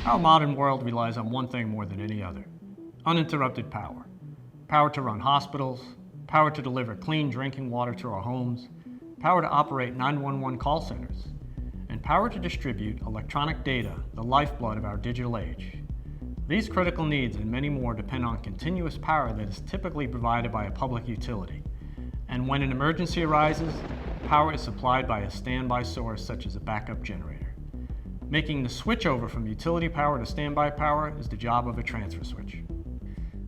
Our modern world relies on one thing more than any other: uninterrupted power. Power to run hospitals, power to deliver clean drinking water to our homes, power to operate 911 call centers, and power to distribute electronic data, the lifeblood of our digital age. These critical needs and many more depend on continuous power that is typically provided by a public utility. And when an emergency arises, power is supplied by a standby source such as a backup generator. Making the switchover from utility power to standby power is the job of a transfer switch.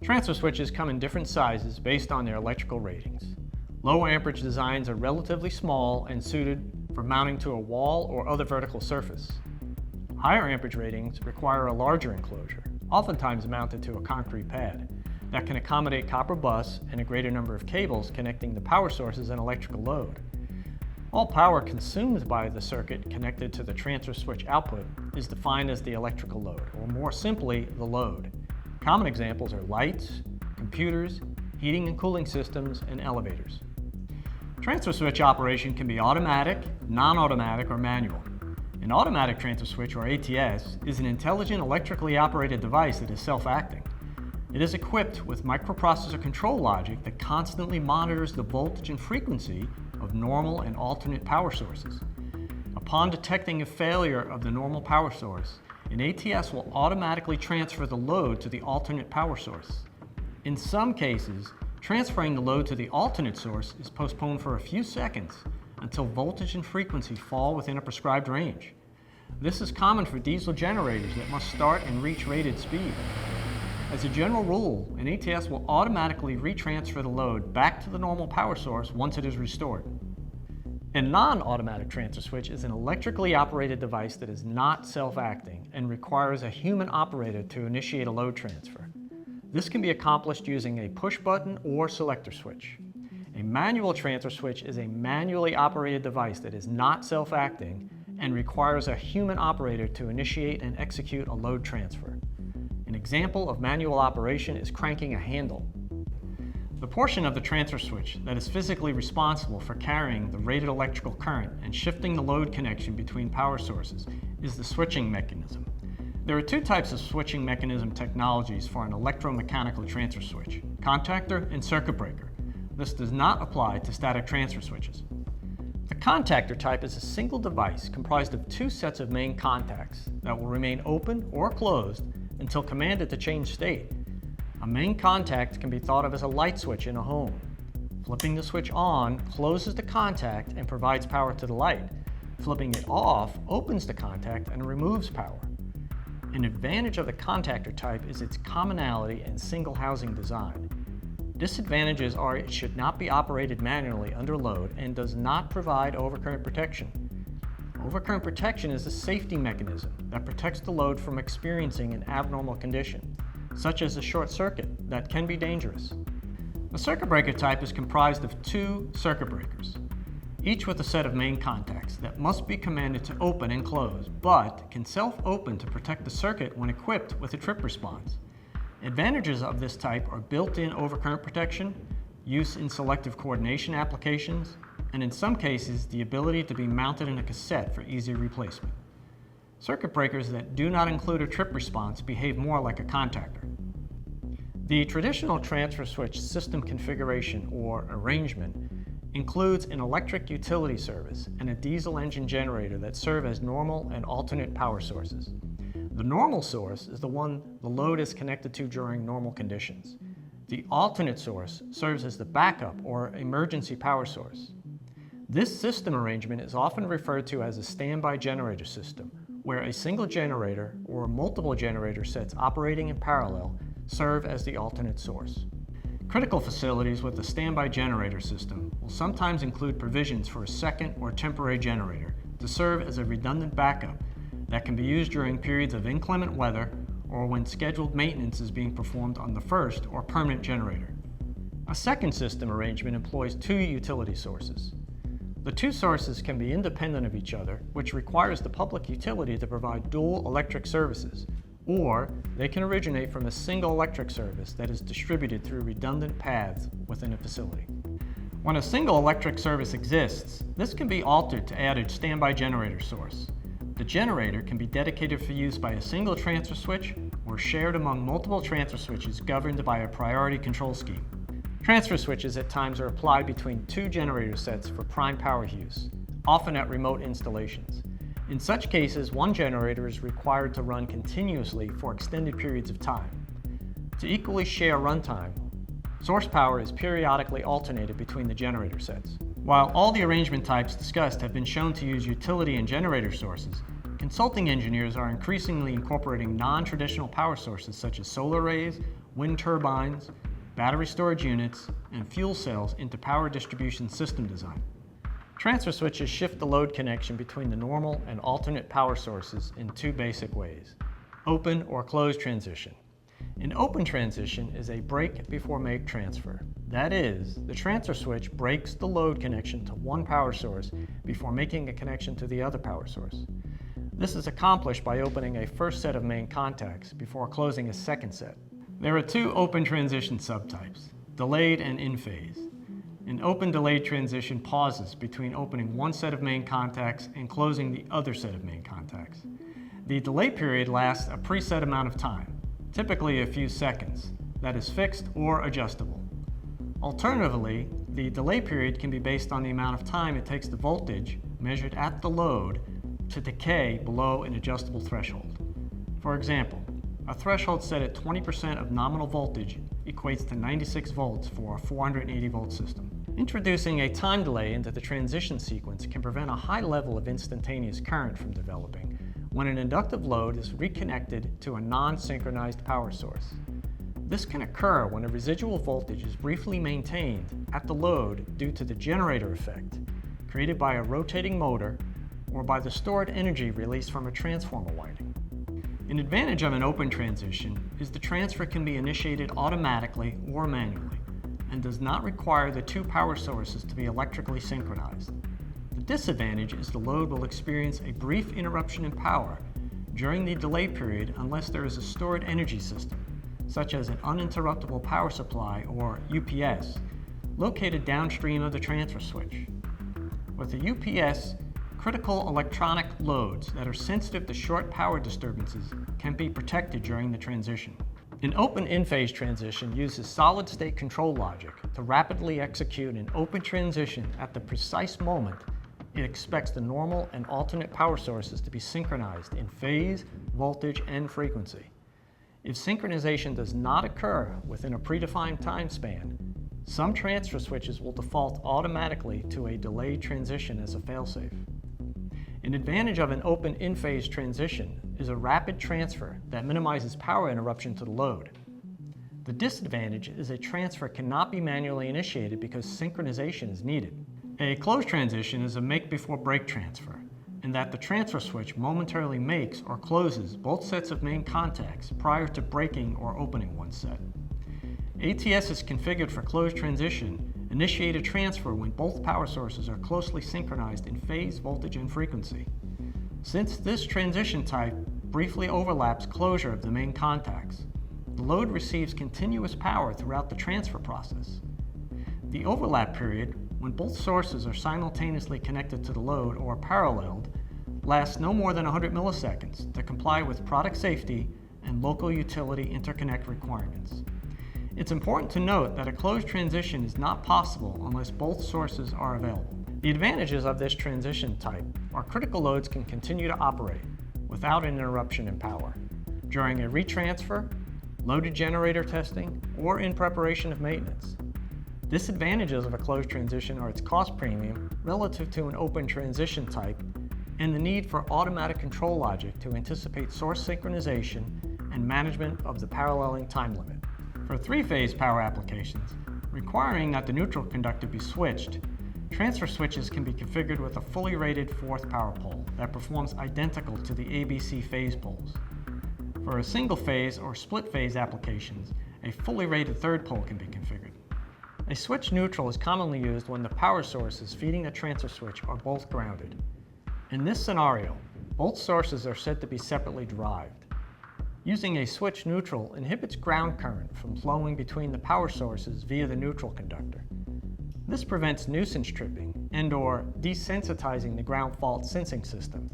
Transfer switches come in different sizes based on their electrical ratings. Low amperage designs are relatively small and suited for mounting to a wall or other vertical surface. Higher amperage ratings require a larger enclosure, oftentimes mounted to a concrete pad, that can accommodate copper bus and a greater number of cables connecting the power sources and electrical load. All power consumed by the circuit connected to the transfer switch output is defined as the electrical load, or more simply, the load. Common examples are lights, computers, heating and cooling systems, and elevators. Transfer switch operation can be automatic, non-automatic, or manual. An automatic transfer switch, or ATS, is an intelligent electrically operated device that is self-acting. It is equipped with microprocessor control logic that constantly monitors the voltage and frequency of normal and alternate power sources. Upon detecting a failure of the normal power source, an ATS will automatically transfer the load to the alternate power source. In some cases, transferring the load to the alternate source is postponed for a few seconds until voltage and frequency fall within a prescribed range. This is common for diesel generators that must start and reach rated speed. As a general rule, an ATS will automatically retransfer the load back to the normal power source once it is restored. A non-automatic transfer switch is an electrically operated device that is not self-acting and requires a human operator to initiate a load transfer. This can be accomplished using a push button or selector switch. A manual transfer switch is a manually operated device that is not self-acting and requires a human operator to initiate and execute a load transfer. An example of manual operation is cranking a handle. The portion of the transfer switch that is physically responsible for carrying the rated electrical current and shifting the load connection between power sources is the switching mechanism. There are two types of switching mechanism technologies for an electromechanical transfer switch: contactor and circuit breaker. This does not apply to static transfer switches. The contactor type is a single device comprised of two sets of main contacts that will remain open or closed until commanded to change state. A main contact can be thought of as a light switch in a home. Flipping the switch on closes the contact and provides power to the light. Flipping it off opens the contact and removes power. An advantage of the contactor type is its commonality and single housing design. Disadvantages are it should not be operated manually under load and does not provide overcurrent protection. Overcurrent protection is a safety mechanism that protects the load from experiencing an abnormal condition, such as a short circuit that can be dangerous. The circuit breaker type is comprised of two circuit breakers, each with a set of main contacts that must be commanded to open and close, but can self-open to protect the circuit when equipped with a trip response. Advantages of this type are built-in overcurrent protection, use in selective coordination applications, and in some cases, the ability to be mounted in a cassette for easy replacement. Circuit breakers that do not include a trip response behave more like a contactor. The traditional transfer switch system configuration, or arrangement, includes an electric utility service and a diesel engine generator that serve as normal and alternate power sources. The normal source is the one the load is connected to during normal conditions. The alternate source serves as the backup or emergency power source. This system arrangement is often referred to as a standby generator system, where a single generator or multiple generator sets operating in parallel serve as the alternate source. Critical facilities with a standby generator system will sometimes include provisions for a second or temporary generator to serve as a redundant backup that can be used during periods of inclement weather or when scheduled maintenance is being performed on the first or permanent generator. A second system arrangement employs two utility sources. The two sources can be independent of each other, which requires the public utility to provide dual electric services, or they can originate from a single electric service that is distributed through redundant paths within a facility. When a single electric service exists, this can be altered to add a standby generator source. The generator can be dedicated for use by a single transfer switch or shared among multiple transfer switches governed by a priority control scheme. Transfer switches at times are applied between two generator sets for prime power use, often at remote installations. In such cases, one generator is required to run continuously for extended periods of time. To equally share runtime, source power is periodically alternated between the generator sets. While all the arrangement types discussed have been shown to use utility and generator sources, consulting engineers are increasingly incorporating non-traditional power sources such as solar arrays, wind turbines, battery storage units, and fuel cells into power distribution system design. Transfer switches shift the load connection between the normal and alternate power sources in two basic ways: open or closed transition. An open transition is a break before make transfer. That is, the transfer switch breaks the load connection to one power source before making a connection to the other power source. This is accomplished by opening a first set of main contacts before closing a second set. There are two open transition subtypes, delayed and in-phase. An open delayed transition pauses between opening one set of main contacts and closing the other set of main contacts. The delay period lasts a preset amount of time, typically a few seconds, that is fixed or adjustable. Alternatively, the delay period can be based on the amount of time it takes the voltage, measured at the load, to decay below an adjustable threshold. For example, a threshold set at 20% of nominal voltage equates to 96 volts for a 480 volt system. Introducing a time delay into the transition sequence can prevent a high level of instantaneous current from developing when an inductive load is reconnected to a non-synchronized power source. This can occur when a residual voltage is briefly maintained at the load due to the generator effect created by a rotating motor or by the stored energy released from a transformer winding. An advantage of an open transition is the transfer can be initiated automatically or manually and does not require the two power sources to be electrically synchronized. The disadvantage is the load will experience a brief interruption in power during the delay period unless there is a stored energy system, such as an uninterruptible power supply or UPS, located downstream of the transfer switch. With a UPS, critical electronic loads that are sensitive to short power disturbances can be protected during the transition. An open in-phase transition uses solid-state control logic to rapidly execute an open transition at the precise moment it expects the normal and alternate power sources to be synchronized in phase, voltage, and frequency. If synchronization does not occur within a predefined time span, some transfer switches will default automatically to a delayed transition as a failsafe. An advantage of an open in-phase transition is a rapid transfer that minimizes power interruption to the load. The disadvantage is a transfer cannot be manually initiated because synchronization is needed. A closed transition is a make-before-break transfer, in that the transfer switch momentarily makes or closes both sets of main contacts prior to breaking or opening one set. ATS is configured for closed transition initiate a transfer when both power sources are closely synchronized in phase, voltage, and frequency. Since this transition type briefly overlaps closure of the main contacts, the load receives continuous power throughout the transfer process. The overlap period, when both sources are simultaneously connected to the load or paralleled, lasts no more than 100 milliseconds to comply with product safety and local utility interconnect requirements. It's important to note that a closed transition is not possible unless both sources are available. The advantages of this transition type are critical loads can continue to operate without an interruption in power during a retransfer, loaded generator testing, or in preparation of maintenance. Disadvantages of a closed transition are its cost premium relative to an open transition type and the need for automatic control logic to anticipate source synchronization and management of the paralleling time limit. For three-phase power applications, requiring that the neutral conductor be switched, transfer switches can be configured with a fully rated fourth power pole that performs identical to the ABC phase poles. For a single-phase or split-phase applications, a fully rated third pole can be configured. A switch neutral is commonly used when the power sources feeding the transfer switch are both grounded. In this scenario, both sources are said to be separately derived. Using a switch neutral inhibits ground current from flowing between the power sources via the neutral conductor. This prevents nuisance tripping and/or desensitizing the ground fault sensing system.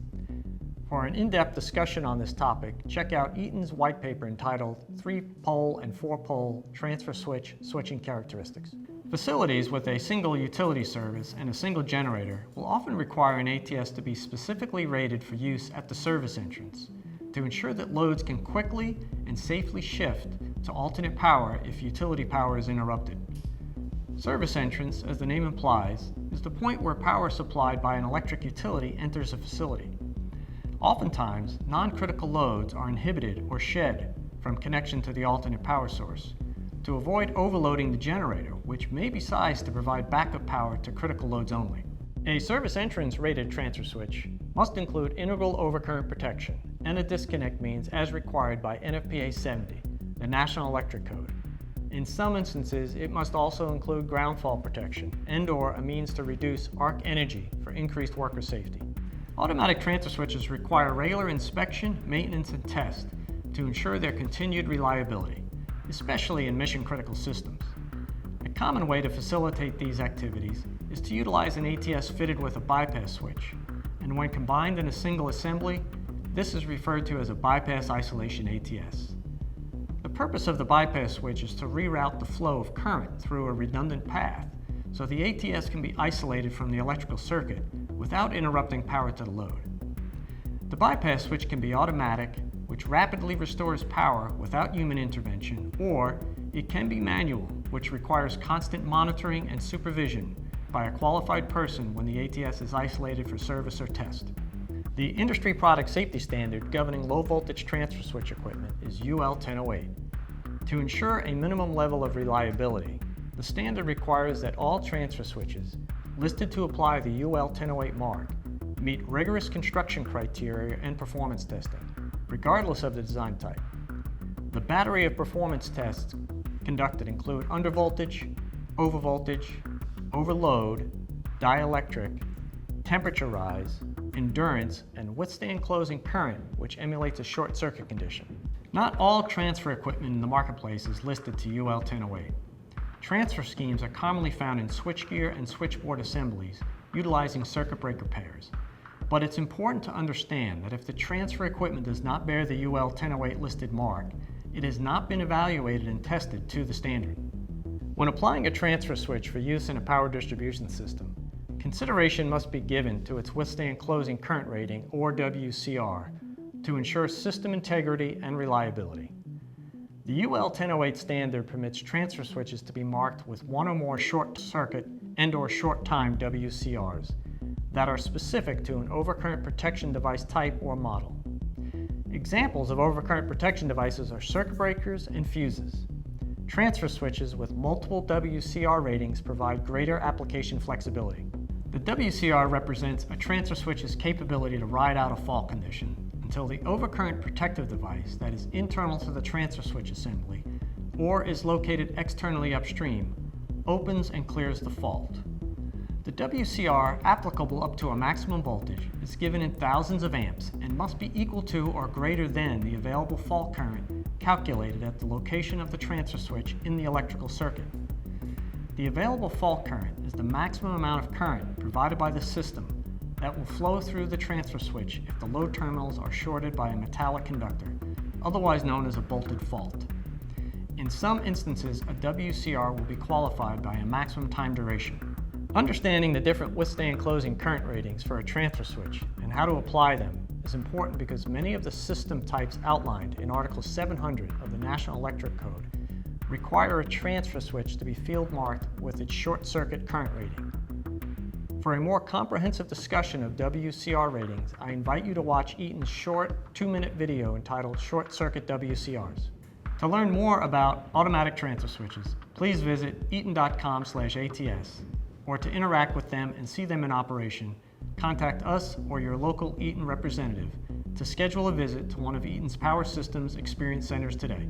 For an in-depth discussion on this topic, check out Eaton's white paper entitled 3-Pole and 4-Pole Transfer Switch Switching Characteristics. Facilities with a single utility service and a single generator will often require an ATS to be specifically rated for use at the service entrance to ensure that loads can quickly and safely shift to alternate power if utility power is interrupted. Service entrance, as the name implies, is the point where power supplied by an electric utility enters a facility. Oftentimes, non-critical loads are inhibited or shed from connection to the alternate power source to avoid overloading the generator, which may be sized to provide backup power to critical loads only. A service entrance rated transfer switch must include integral overcurrent protection and a disconnect means as required by NFPA 70, the National Electric Code. In some instances, it must also include ground fault protection and/or a means to reduce arc energy for increased worker safety. Automatic transfer switches require regular inspection, maintenance, and test to ensure their continued reliability, especially in mission-critical systems. A common way to facilitate these activities is to utilize an ATS fitted with a bypass switch, and when combined in a single assembly, this is referred to as a bypass isolation ATS. The purpose of the bypass switch is to reroute the flow of current through a redundant path so the ATS can be isolated from the electrical circuit without interrupting power to the load. The bypass switch can be automatic, which rapidly restores power without human intervention, or it can be manual, which requires constant monitoring and supervision by a qualified person when the ATS is isolated for service or test. The industry product safety standard governing low-voltage transfer switch equipment is UL 1008. To ensure a minimum level of reliability, the standard requires that all transfer switches listed to apply the UL 1008 mark meet rigorous construction criteria and performance testing, regardless of the design type. The battery of performance tests conducted include undervoltage, overvoltage, overload, dielectric, temperature rise, endurance, and withstand closing current, which emulates a short circuit condition. Not all transfer equipment in the marketplace is listed to UL 1008. Transfer schemes are commonly found in switchgear and switchboard assemblies utilizing circuit breaker pairs. But it's important to understand that if the transfer equipment does not bear the UL 1008 listed mark, it has not been evaluated and tested to the standard. When applying a transfer switch for use in a power distribution system, consideration must be given to its withstand closing current rating, or WCR, to ensure system integrity and reliability. The UL 1008 standard permits transfer switches to be marked with one or more short circuit and/or short time WCRs that are specific to an overcurrent protection device type or model. Examples of overcurrent protection devices are circuit breakers and fuses. Transfer switches with multiple WCR ratings provide greater application flexibility. The WCR represents a transfer switch's capability to ride out a fault condition until the overcurrent protective device that is internal to the transfer switch assembly or is located externally upstream opens and clears the fault. The WCR applicable up to a maximum voltage is given in thousands of amps and must be equal to or greater than the available fault current calculated at the location of the transfer switch in the electrical circuit. The available fault current is the maximum amount of current provided by the system that will flow through the transfer switch if the load terminals are shorted by a metallic conductor, otherwise known as a bolted fault. In some instances, a WCR will be qualified by a maximum time duration. Understanding the different withstand closing current ratings for a transfer switch and how to apply them is important because many of the system types outlined in Article 700 of the National Electric Code require a transfer switch to be field marked with its short circuit current rating. For a more comprehensive discussion of WCR ratings, I invite you to watch Eaton's short 2-minute video entitled Short Circuit WCRs. To learn more about automatic transfer switches, please visit eaton.com/ATS, or to interact with them and see them in operation, contact us or your local Eaton representative to schedule a visit to one of Eaton's Power Systems Experience Centers today.